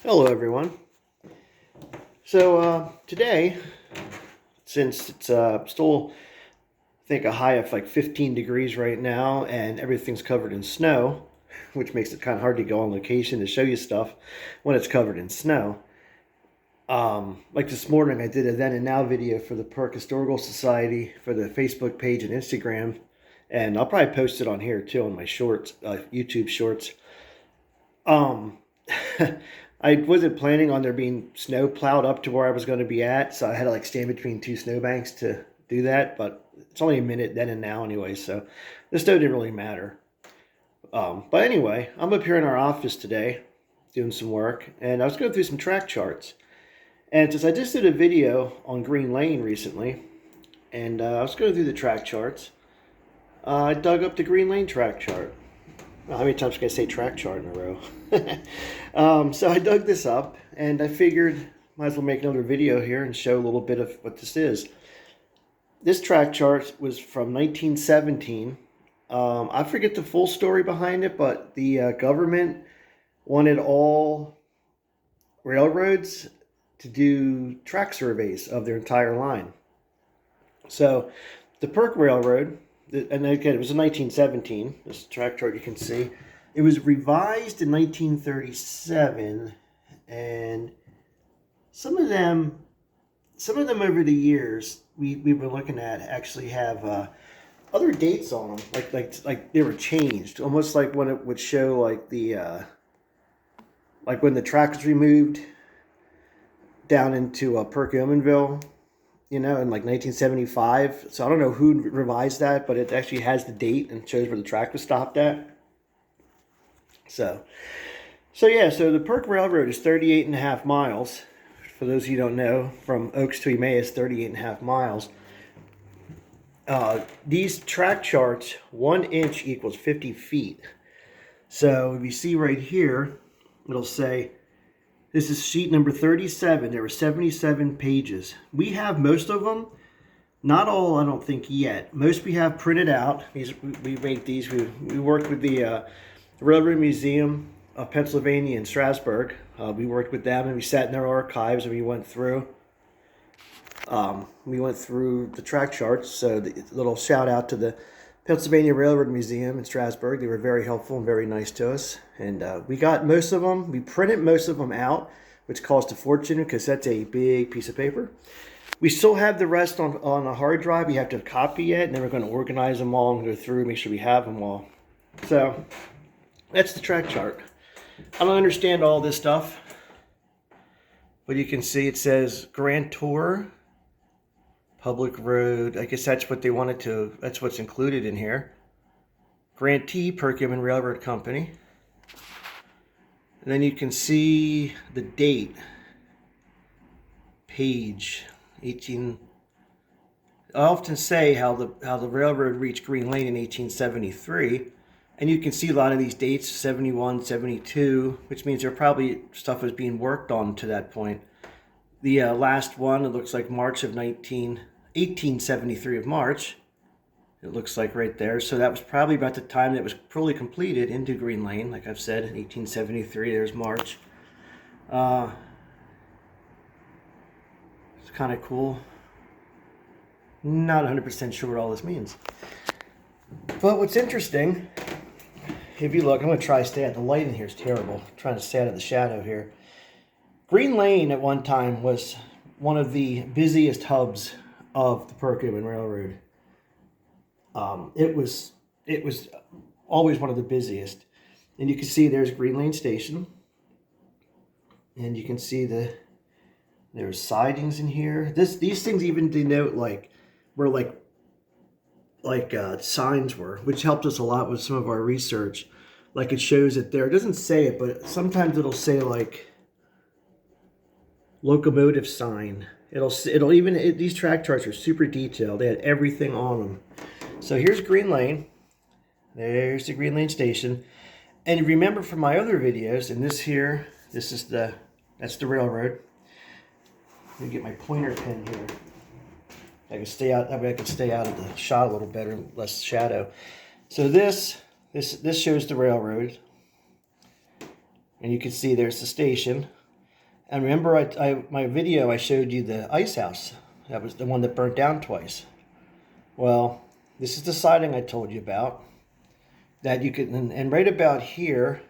Hello everyone. So today, since it's still I think a high of like 15 degrees right now and everything's covered in snow, which makes it kind of hard to go on location to show you stuff when it's covered in snow. Like this morning I did a then and now video for the Perk Historical Society for the Facebook page and Instagram, and I'll probably post it on here too on my shorts, YouTube shorts. Um, I wasn't planning on there being snow plowed up to where I was going to be at, so I had to like stand between two snowbanks to do that. But it's only a minute then and now anyway, so the snow didn't really matter. But anyway, I'm up here in our office today doing some work, and I was going through some track charts. And since I just did a video on Green Lane recently, and I was going through the track charts, I dug up the Green Lane track chart. How many times can I say track chart in a row? So I dug this up, and I figured might as well make another video here and show a little bit of what this is. This track chart was from 1917. I forget the full story behind it, but the government wanted all railroads to do track surveys of their entire line. So the Perk Railroad, and again, it was in 1917, this track chart you can see. It was revised in 1937, and some of them over the years we were looking at actually have other dates on them, like they were changed, almost like when it would show like the like when the track was removed down into Perkiomenville, in like 1975. So I don't know who revised that, but it actually has the date and shows where the track was stopped at. So yeah, so the Perk Railroad is 38.5 miles. For those of you who don't know, from Oaks to Emmaus, 38.5 miles. These track charts, 1 inch equals 50 feet. So if you see right here, it'll say, this is sheet number 37. There were 77 pages. We have most of them. Not all, I don't think, yet. Most we have printed out. We made these. We worked with the Railroad Museum of Pennsylvania in Strasburg. We worked with them, and we sat in their archives, and we went through the track charts. So the little shout out to the Pennsylvania Railroad Museum in Strasburg. They were very helpful and very nice to us. And we got most of them. We printed most of them out, which cost a fortune because that's a big piece of paper. We still have the rest on a hard drive. We have to copy it, and then we're going to organize them all and go through and make sure we have them all. So that's the track chart. I don't understand all this stuff, but you can see it says Grand Tour, Public Road. I guess that's what they wanted to, that's what's included in here. Grantee, Perkiomen Railroad Company. And then you can see the date, page 18. I often say how the railroad reached Green Lane in 1873, and you can see a lot of these dates, 71, 72, which means there probably stuff was being worked on to that point. The last one, it looks like March of 1873 of March. It looks like right there. So that was probably about the time that it was fully completed into Green Lane. Like I've said, in 1873, there's March. It's kind of cool. Not 100% sure what all this means. But what's interesting, if you look, I'm going to try to stay out. The light in here is terrible. I'm trying to stay out of the shadow here. Green Lane at one time was one of the busiest hubs of the Perkiomen Railroad. It was always one of the busiest. And you can see there's Green Lane Station. And you can see there's sidings in here. These things even denote where signs were, which helped us a lot with some of our research. Like it shows it there. It doesn't say it, but sometimes it'll say like locomotive sign. It'll even these track charts are super detailed. They had everything on them. So here's Green Lane. There's the Green Lane Station. And remember from my other videos, and that's the railroad. Let me get my pointer pen here. I can stay out. I can stay out of the shot a little better, less shadow. So this shows the railroad, and you can see there's the station. And remember, my video, I showed you the ice house. That was the one that burnt down twice. Well, this is the siding I told you about. That you can, and right about here,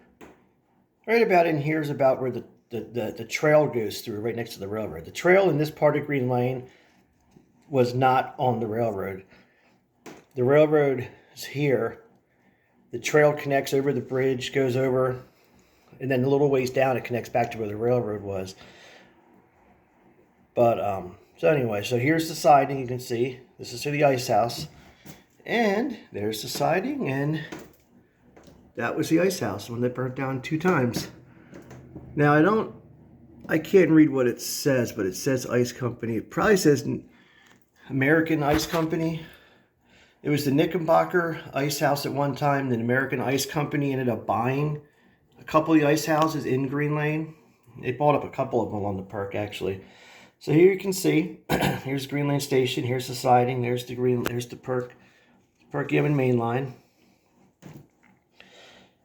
right about in here is about where the trail goes through, right next to the railroad. The trail in this part of Green Lane was not on the railroad. The railroad is here. The trail connects over the bridge, goes over, and then a little ways down it connects back to where the railroad was. But so anyway, so here's the siding. You can see this is to the ice house, and there's the siding, and that was the ice house when they burnt down 2 times. Now I can't read what it says, but it says Ice Company. It probably says American Ice Company. It was the Knickerbocker Ice House at one time. The American Ice Company ended up buying a couple of the ice houses in Green Lane. They bought up a couple of them along the Perk, actually. So here you can see, here's Green Lane Station. Here's the siding. There's the Perkiomen main line.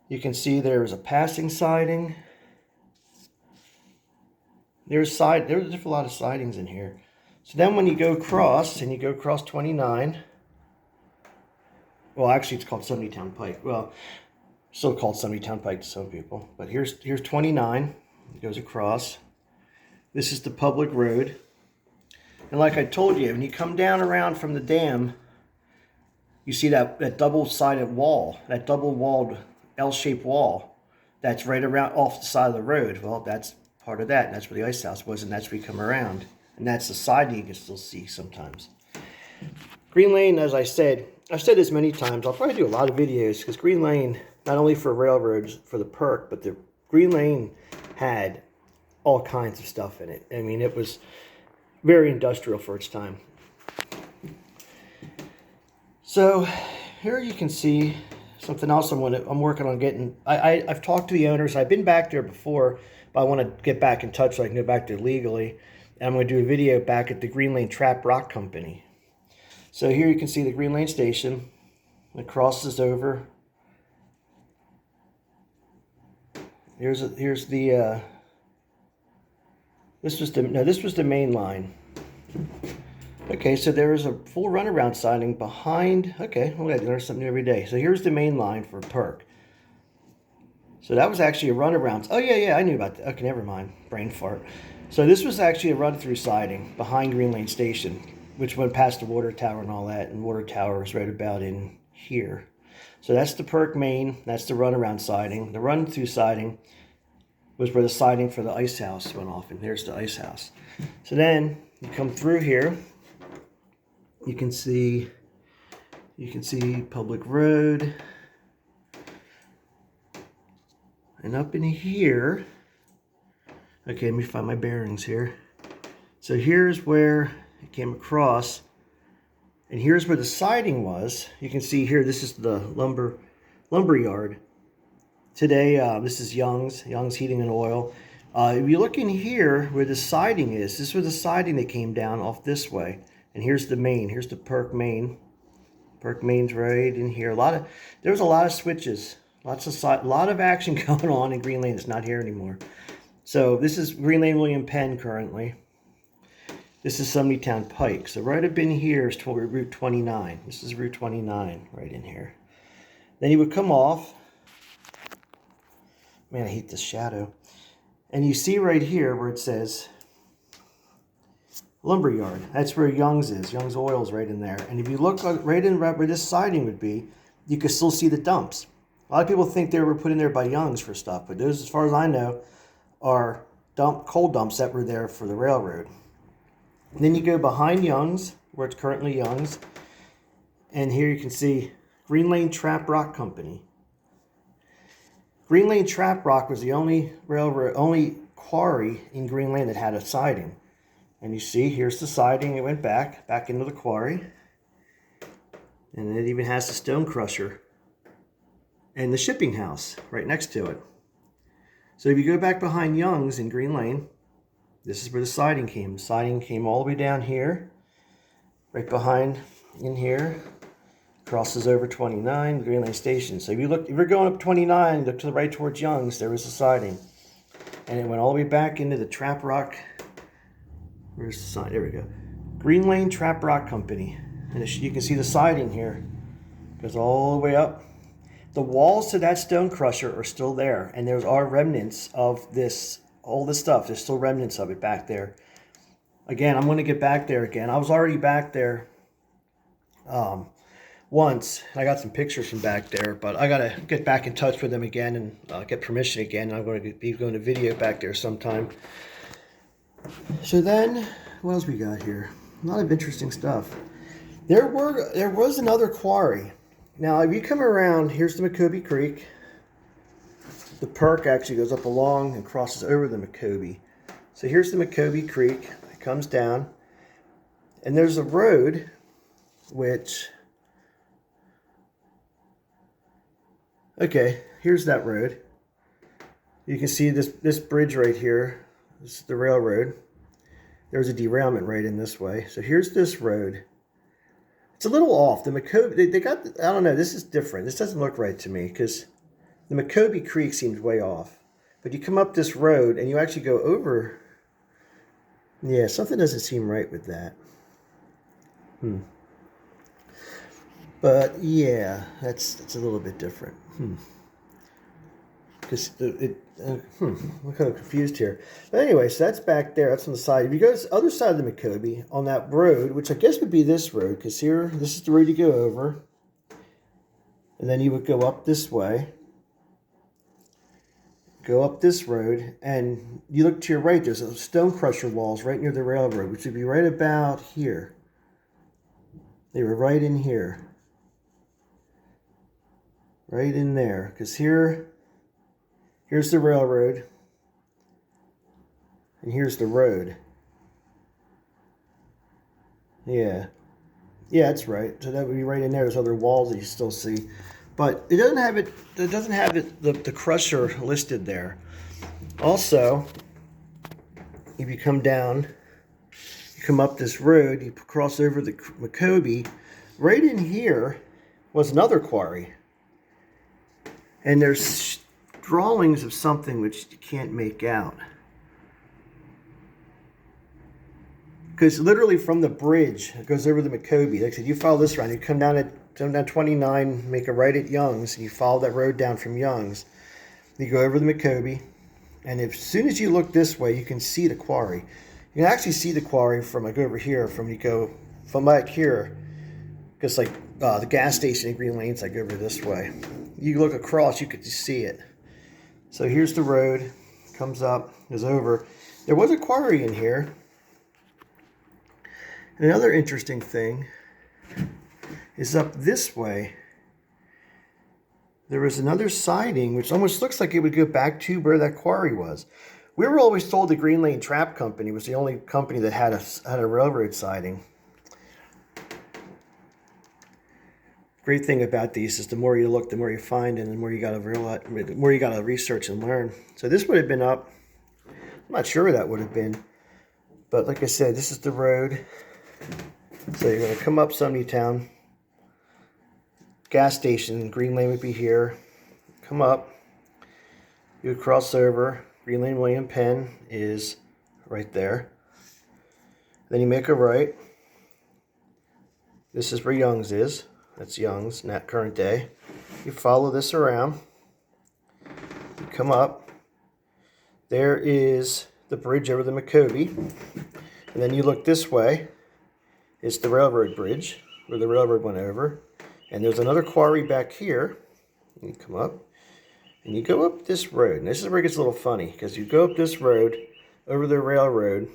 You can see there's a passing siding. There's a lot of sidings in here. So then when you go across, and you go across 29, well, actually it's called Sumneytown Pike. Well, still called Sumneytown Pike to some people. But here's 29. It goes across. This is the public road. And like I told you, when you come down around from the dam, you see that double-sided wall, that double-walled L-shaped wall that's right around off the side of the road. Well, that's part of that, and that's where the ice house was, and that's where you come around. And that's the siding you can still see sometimes. Green Lane, as I said, I've said this many times, I'll probably do a lot of videos, because Green Lane, not only for railroads, for the Perk, but the Green Lane had all kinds of stuff in it. I mean, it was very industrial for its time. So here you can see something else I'm working on getting. I've talked to the owners. I've been back there before, but I want to get back in touch so I can go back there legally. And I'm going to do a video back at the Green Lane Trap Rock Company. So here you can see the Green Lane Station. It crosses over. This was the main line. Okay, so there is a full runaround siding behind. Okay, well, I learn something new every day. So here's the main line for Perk. So that was actually a runaround. Oh yeah, I knew about that. Okay, never mind. Brain fart. So this was actually a run-through siding behind Green Lane Station, which went past the water tower and all that. And water tower is right about in here. So that's the Perk main. That's the runaround siding. The run-through siding was where the siding for the ice house went off, and there's the ice house. So then you come through here. You can see public road, and up in here. Okay, let me find my bearings here. So here's where it came across, and here's where the siding was. You can see here. This is the lumber yard. Today, this is Young's Heating and Oil. If you look in here where the siding is, this was the siding that came down off this way. And here's the main. Here's the Perk main. Perk main's right in here. There was a lot of switches. A lot of action going on in Green Lane that's not here anymore. So this is Green Lane William Penn currently. This is Sumneytown Pike. So right up in here is Route 29. This is Route 29 right in here. Then you would come off. Man, I hate this shadow. And you see right here where it says Lumberyard. That's where Young's is. Young's Oil is right in there. And if you look right in where this siding would be, you can still see the dumps. A lot of people think they were put in there by Young's for stuff, but those, as far as I know, are coal dumps that were there for the railroad. And then you go behind Young's, where it's currently Young's, and here you can see Green Lane Trap Rock Company. Green Lane Trap Rock was the only quarry in Green Lane that had a siding. And you see, here's the siding. It went back into the quarry. And it even has the stone crusher and the shipping house right next to it. So if you go back behind Young's in Green Lane, this is where the siding came. The siding came all the way down here, right behind in here, crosses over 29, the Green Lane Station. So if you're going up 29, look to the right towards Young's, there was the siding. And it went all the way back into the Trap Rock. Where's the sign? There we go. Green Lane Trap Rock Company. And you can see the siding here. Goes all the way up. The walls to that stone crusher are still there. And there are remnants of this, all this stuff. There's still remnants of it back there. Again, I'm going to get back there again. I was already back there once. I got some pictures from back there, but I got to get back in touch with them again and get permission again. I'm going to be going to video back there sometime. So then, what else we got here? A lot of interesting stuff. There was another quarry. Now, if you come around, here's the Macoby Creek. The Perk actually goes up along and crosses over the Macoby. So here's the Macoby Creek. It comes down. And there's a road which... Okay, here's that road. You can see this bridge right here. This is the railroad. There's a derailment right in this way. So here's this road. It's a little off. The Macoby, they got, I don't know, this is different. This doesn't look right to me because the Macoby Creek seems way off. But you come up this road and you actually go over. Yeah, something doesn't seem right with that. But yeah, that's a little bit different. Because I'm kind of confused here. But anyway, so that's back there. That's on the side. If you go to the other side of the Macoby, on that road, which I guess would be this road, because here, this is the road you go over. And then you would go up this way. Go up this road, and you look to your right, there's a stone crusher walls right near the railroad, which would be right about here. They were right in here. Right in there. Because here's the railroad. And here's the road. Yeah. Yeah, that's right. So that would be right in there. There's other walls that you still see. But it doesn't have the crusher listed there. Also, if you come down, you come up this road, you cross over the Macoby, right in here was another quarry. And there's drawings of something which you can't make out. Because literally from the bridge, it goes over the Macoby. Like I said, you follow this around, you come down 29, make a right at Young's, and you follow that road down from Young's. You go over the Macoby, and as soon as you look this way, you can see the quarry. You can actually see the quarry from like over here, from back here, because like the gas station in Green Lane's like over this way. You look across, you could just see it. So here's the road, comes up, goes over. There was a quarry in here. And another interesting thing is up this way. There was another siding, which almost looks like it would go back to where that quarry was. We were always told the Green Lane Trap Company was the only company that had a railroad siding. Great thing about these is the more you look, the more you find, and the more you got to realize, the more you got to research and learn. So this would have been up. I'm not sure where that would have been, but like I said, this is the road. So you're going to come up Sunnytown. Gas station, Green Lane would be here. Come up. You would cross over. Green Lane William Penn is right there. Then you make a right. This is where Young's is. That's Young's, not current day. You follow this around. You come up. There is the bridge over the Macoby. And then you look this way. It's the railroad bridge where the railroad went over. And there's another quarry back here. You come up and you go up this road. And this is where it gets a little funny because you go up this road over the railroad.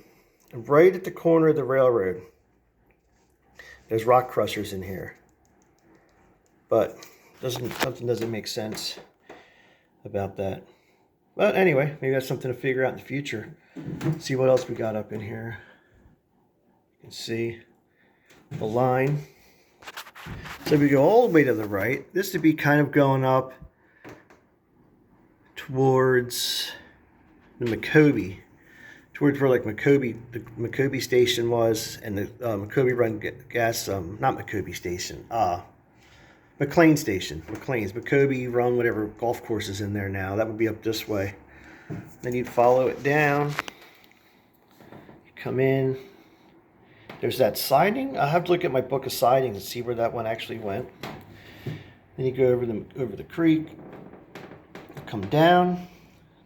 And right at the corner of the railroad, there's rock crushers in here. But something doesn't make sense about that. But anyway, maybe that's something to figure out in the future. See what else we got up in here. You can see the line. So if we go all the way to the right, this would be kind of going up towards the Macoby, towards where like the Macoby station was, and the Macoby run gas, not Macoby station, McLean station, McLean's, Macoby run whatever golf course is in there now. That would be up this way. Then you'd follow it down. You come in. There's that siding. I'll have to look at my book of sidings and see where that one actually went. Then you go over the creek. Come down.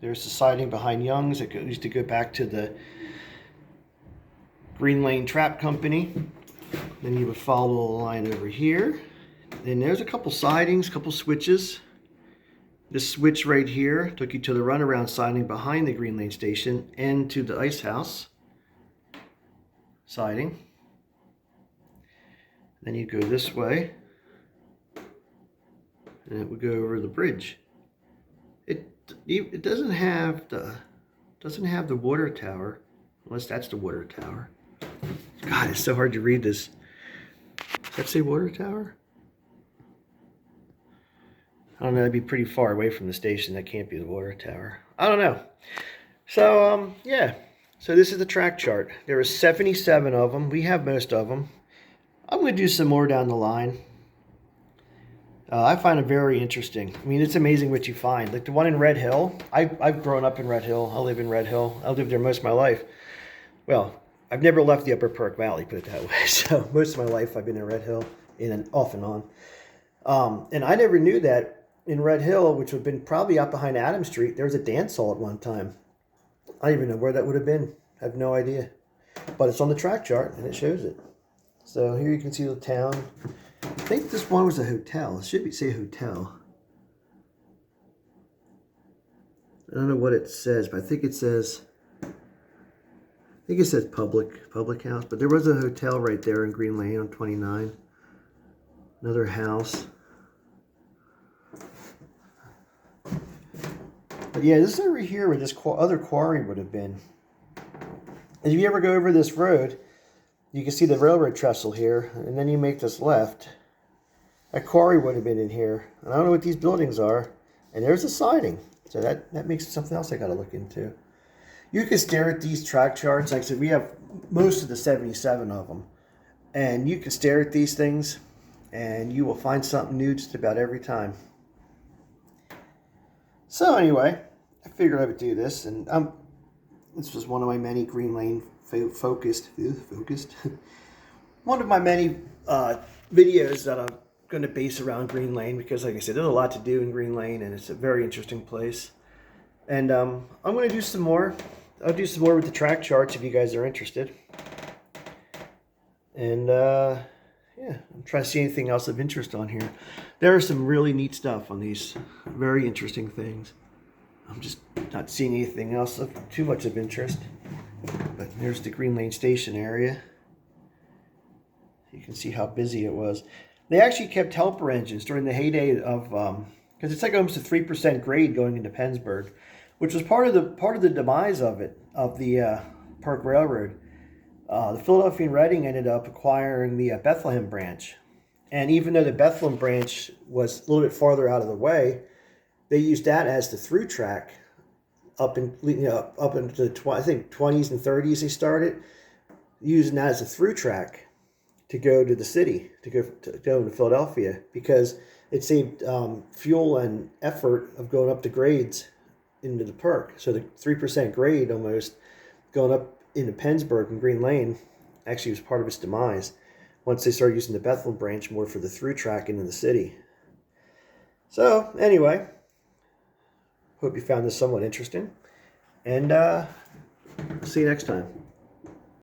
There's the siding behind Young's. It used to go back to the Green Lane Trap Company. Then you would follow the line over here. Then there's a couple sidings, couple switches. This switch right here took you to the runaround siding behind the Green Lane station and to the ice house siding. Then you go this way, and it would go over the bridge. It doesn't have the water tower, unless that's the water tower. God, it's so hard to read this. Does that say water tower? I don't know, that'd be pretty far away from the station. That can't be the water tower. I don't know. So, yeah. So this is the track chart. There are 77 of them. We have most of them. I'm going to do some more down the line. I find it very interesting. I mean, it's amazing what you find. Like the one in Red Hill. I've grown up in Red Hill. I live in Red Hill. I lived there most of my life. Well, I've never left the Upper Perk Valley, put it that way. So most of my life I've been in Red Hill, in and off and on. And I never knew that in Red Hill, which would have been probably out behind Adams Street, there was a dance hall at one time. I don't even know where that would have been. I have no idea. But it's on the track chart, and it shows it. So here you can see the town. I think this one was a hotel. It should say hotel. I don't know what it says, but I think it says public house. But there was a hotel right there in Green Lane on 29. Another house. But yeah, this is over here where this other quarry would have been. If you ever go over this road, you can see the railroad trestle here, and then you make this left. That quarry would have been in here. And I don't know what these buildings are. And there's a siding. So that makes it something else I got to look into. You can stare at these track charts. Like I said, we have most of the 77 of them. And you can stare at these things, and you will find something new just about every time. So anyway, I figured I would do this. And this was one of my many Green Lane focused. One of my many videos that I'm going to base around Green Lane, because like I said, there's a lot to do in Green Lane, and it's a very interesting place. And I'm going to do some more. I'll do some more with the track charts if you guys are interested. And yeah, I'm trying to see anything else of interest on here. There are some really neat stuff on these, very interesting things. I'm just not seeing anything else of too much of interest. But there's the Green Lane Station area. You can see how busy it was. They actually kept helper engines during the heyday of, because it's like almost a 3% grade going into Pennsburg, which was part of the demise of the Perk Railroad. The Philadelphia and Reading ended up acquiring the Bethlehem branch, and even though the Bethlehem branch was a little bit farther out of the way, they used that as the through track up into the I think 20s and 30s. They started using that as a through track to go to the city, to go to Philadelphia, because it saved fuel and effort of going up the grades into the Perk. So the 3% grade almost going up into Pennsburg and Green Lane actually was part of its demise once they started using the Bethlehem branch more for the through track into the city. So anyway, hope you found this somewhat interesting, and see you next time.